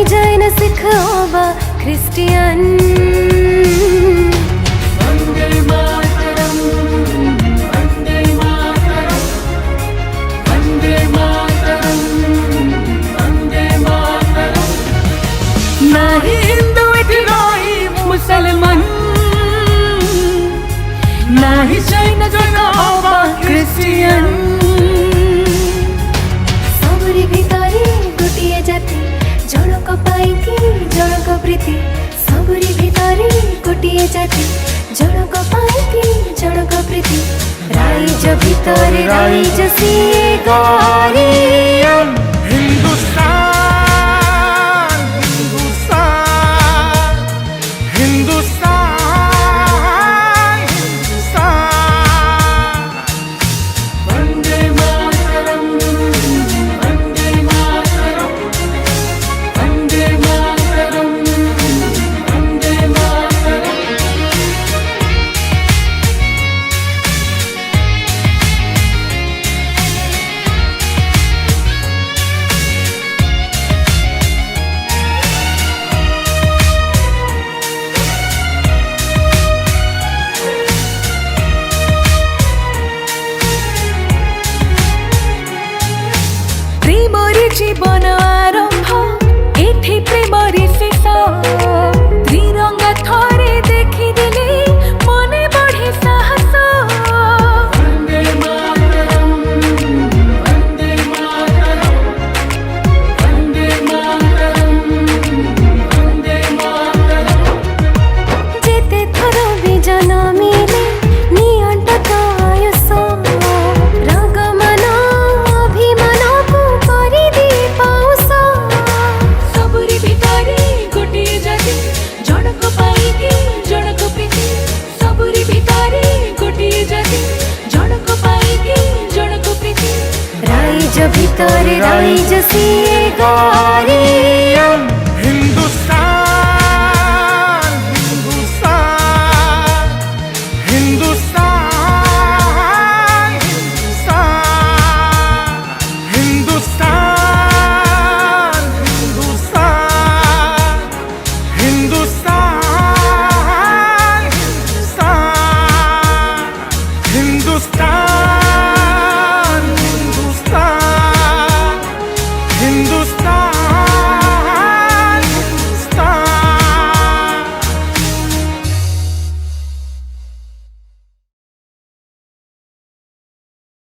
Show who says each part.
Speaker 1: जाए न सिख होबा ख्रिस्टियन।
Speaker 2: वंदे मातरम, वंदे मातरम, वंदे मातरम, वंदे मातरम। नाही हिंदू इति नाही मुसलमान, नाही जैन जन होबा ख्रिस्टियन।
Speaker 1: सबरी भितरे गोटिए जाति जनक पाइकी जनक प्रीति। सबरी भितरे गोटिए जाति जनक पाइकी जनक प्रीति। राइज भितरे राइज सिए गारियन।
Speaker 2: हिंदुस्तान, हिंदुस्तान, हिंदुस्तान, हिंदुस्तान। वंदे मातरम, वंदे मातरम, वंदे मातरम, वंदे मातरम।
Speaker 1: प्रेमरी जीवन आरंभ एठी प्रेमरी शेष। त्रिरंगा थरे देखिदेले मने बढ़े साहस।
Speaker 2: वंदे मातरम, वंदे मातरम, वंदे मातरम, वंदे मातरम।
Speaker 1: जेते थर भी जनमिले निअंटक आयुष। रागमान अभिमान को करिदिए पाउस। सबरी भितरे गोटिए जाति जनक पाइकी जनक प्रीति। सबरी भितरे गोटिए जाति जनक पाइकी जनक प्रीति। राइज भितरे राइज सिए गारियन।